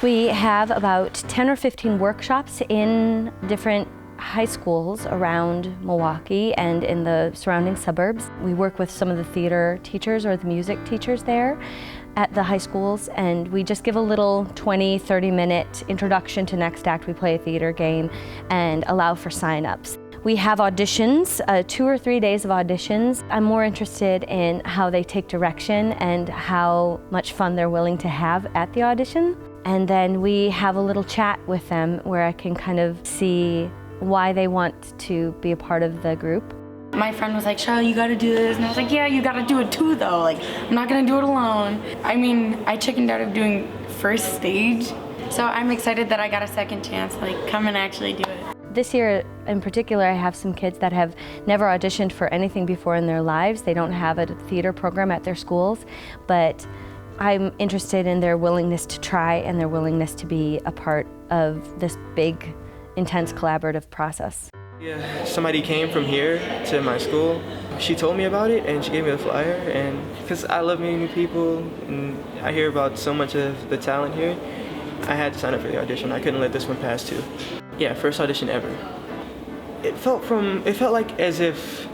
We have about 10 or 15 workshops in different high schools around Milwaukee and in the surrounding suburbs. We work with some of the theater teachers or the music teachers there at the high schools, and we just give a little 20, 30-minute introduction to Next Act. We play a theater game and allow for sign-ups. We have auditions, 2 or 3 days of auditions. I'm more interested in how they take direction and how much fun they're willing to have at the audition. And then we have a little chat with them where I can kind of see why they want to be a part of the group. My friend was like, Charlotte, you gotta do this. And I was like, yeah, you gotta do it too though. Like, I'm not gonna do it alone. I mean, I chickened out of doing first stage. So I'm excited that I got a second chance, like come and actually do it. This year in particular, I have some kids that have never auditioned for anything before in their lives. They don't have a theater program at their schools, but I'm interested in their willingness to try and their willingness to be a part of this big, intense collaborative process. Yeah, somebody came from here to my school. She told me about it and she gave me the flyer, and because I love meeting new people and I hear about so much of the talent here, I had to sign up for the audition. I couldn't let this one pass too. Yeah, first audition ever. It felt like as if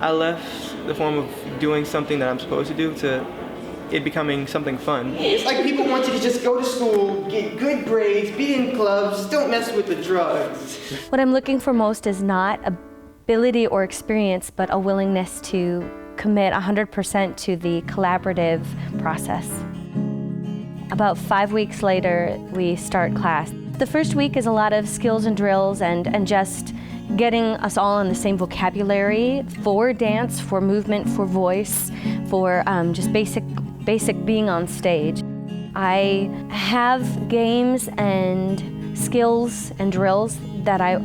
I left the form of doing something that I'm supposed to do to it becoming something fun. It's like people want you to just go to school, get good grades, be in clubs, don't mess with the drugs. What I'm looking for most is not ability or experience, but a willingness to commit 100% to the collaborative process. About 5 weeks later, we start class. The first week is a lot of skills and drills and just getting us all on the same vocabulary for dance, for movement, for voice, for just basic being on stage. I have games and skills and drills that I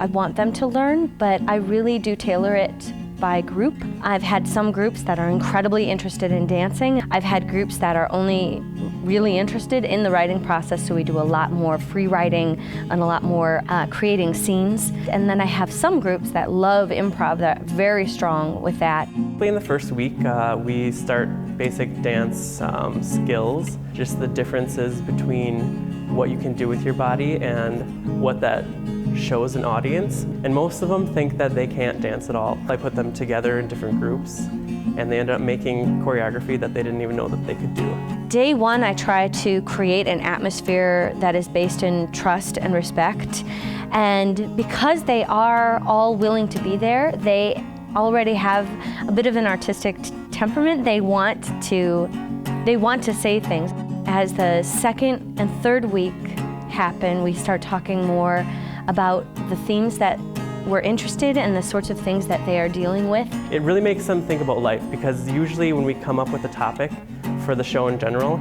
want them to learn, but I really do tailor it by group. I've had some groups that are incredibly interested in dancing. I've had groups that are only really interested in the writing process, so we do a lot more free writing and a lot more creating scenes. And then I have some groups that love improv, that are very strong with that. In the first week, we start basic dance skills, just the differences between what you can do with your body and what that shows an audience. And most of them think that they can't dance at all. I put them together in different groups and they end up making choreography that they didn't even know that they could do. Day one, I try to create an atmosphere that is based in trust and respect. And because they are all willing to be there, they already have a bit of an artistic temperament. They want to say things. As the second and third week happen, we start talking more about the themes that we're interested in and the sorts of things that they are dealing with. It really makes them think about life, because usually when we come up with a topic for the show in general,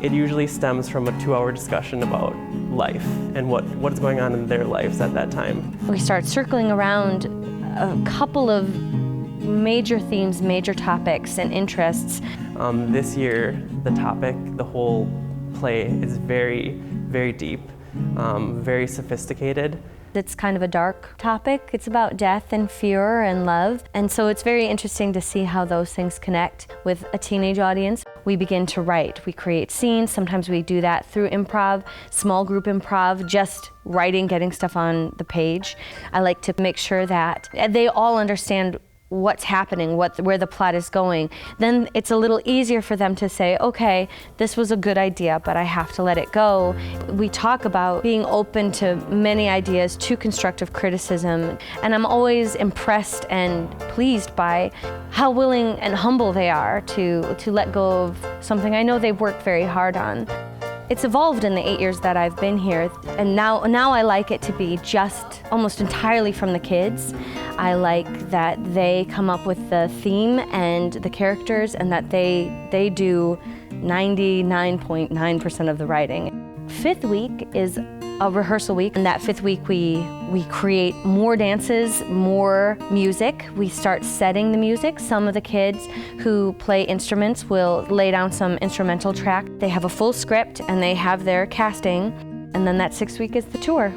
it usually stems from a 2-hour discussion about life and what is going on in their lives at that time. We start circling around a couple of major themes, major topics and interests. This year, the topic, the whole play is very, very deep, very sophisticated. It's kind of a dark topic. It's about death and fear and love. And so it's very interesting to see how those things connect with a teenage audience. We begin to write. We create scenes. Sometimes we do that through improv, small group improv, just writing, getting stuff on the page. I like to make sure that they all understand what's happening, where the plot is going. Then it's a little easier for them to say, okay, this was a good idea, but I have to let it go. We talk about being open to many ideas, to constructive criticism, and I'm always impressed and pleased by how willing and humble they are to let go of something I know they've worked very hard on. It's evolved in the 8 years that I've been here, and now I like it to be just almost entirely from the kids. I like that they come up with the theme and the characters, and that they do 99.9% of the writing. Fifth week is a rehearsal week, and that fifth week we create more dances, more music. We start setting the music. Some of the kids who play instruments will lay down some instrumental track. They have a full script and they have their casting, and then that 6th week is the tour.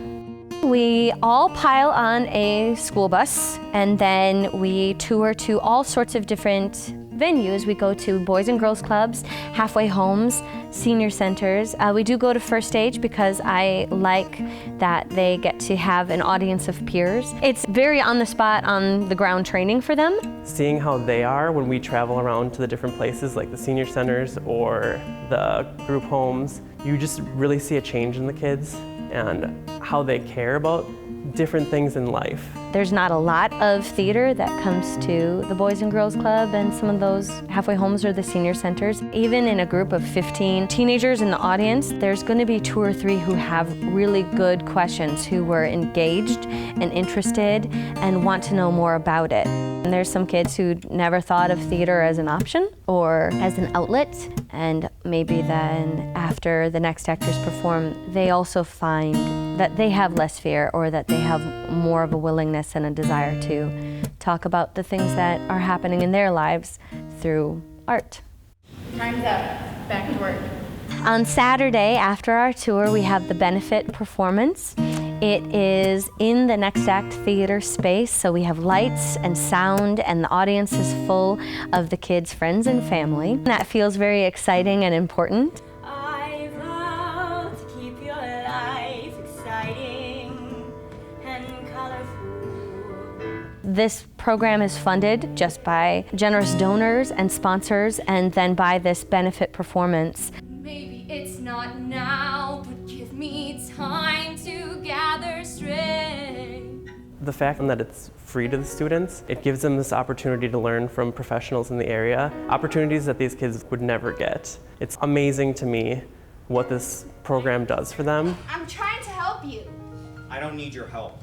We all pile on a school bus, and then we tour to all sorts of different venues. We go to boys and girls clubs, halfway homes, senior centers. We do go to First Stage because I like that they get to have an audience of peers. It's very on the spot, on the ground training for them. Seeing how they are when we travel around to the different places like the senior centers or the group homes, you just really see a change in the kids and how they care about different things in life. There's not a lot of theater that comes to the Boys and Girls Club and some of those halfway homes or the senior centers. Even in a group of 15 teenagers in the audience, there's going to be 2 or 3 who have really good questions, who were engaged and interested and want to know more about it. And there's some kids who never thought of theater as an option or as an outlet, and maybe then after the next actors perform, they also find that they have less fear or that they have more of a willingness and a desire to talk about the things that are happening in their lives through art. Time's up. Back to work. On Saturday, after our tour, we have the benefit performance. It is in the Next Act Theater space, so we have lights and sound, and the audience is full of the kids' friends and family. That feels very exciting and important. I vow to keep your life exciting and colorful. This program is funded just by generous donors and sponsors, and then by this benefit performance. Maybe it's not now, but give me time to gather strength. The fact that it's free to the students, it gives them this opportunity to learn from professionals in the area, opportunities that these kids would never get. It's amazing to me what this program does for them. I'm trying to help you. I don't need your help.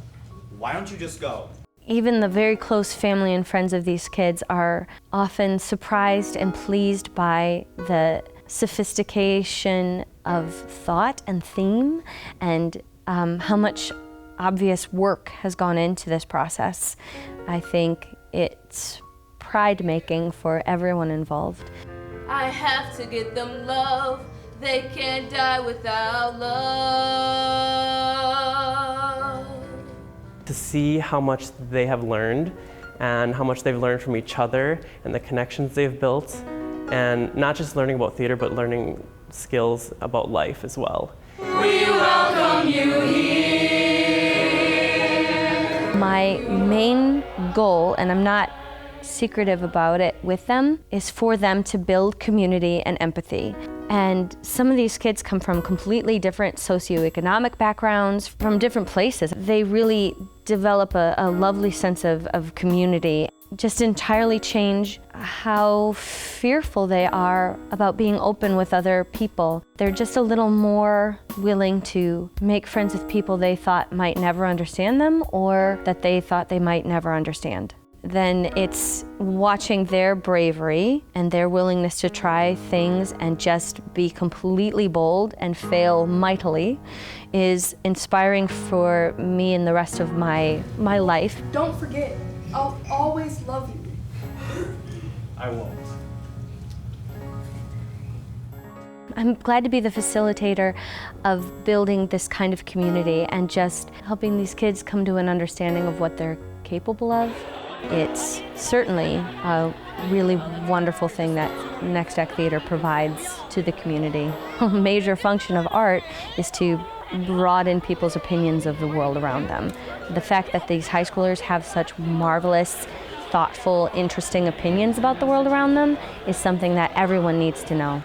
Why don't you just go? Even the very close family and friends of these kids are often surprised and pleased by the sophistication of thought and theme, and how much obvious work has gone into this process. I think it's pride-making for everyone involved. I have to get them love. They can't die without love. To see how much they have learned and how much they've learned from each other and the connections they've built, and not just learning about theater, but learning skills about life as well. We welcome you here. My main goal, and I'm not secretive about it with them, is for them to build community and empathy. And some of these kids come from completely different socioeconomic backgrounds, from different places. They really develop a lovely sense of community. Just entirely change how fearful they are about being open with other people. They're just a little more willing to make friends with people they thought might never understand them, or that they thought they might never understand. Then it's watching their bravery and their willingness to try things and just be completely bold and fail mightily is inspiring for me and the rest of my life. Don't forget, I'll always love you. I won't. I'm glad to be the facilitator of building this kind of community and just helping these kids come to an understanding of what they're capable of. It's certainly a really wonderful thing that Next Act Theater provides to the community. A major function of art is to broaden people's opinions of the world around them. The fact that these high schoolers have such marvelous, thoughtful, interesting opinions about the world around them is something that everyone needs to know.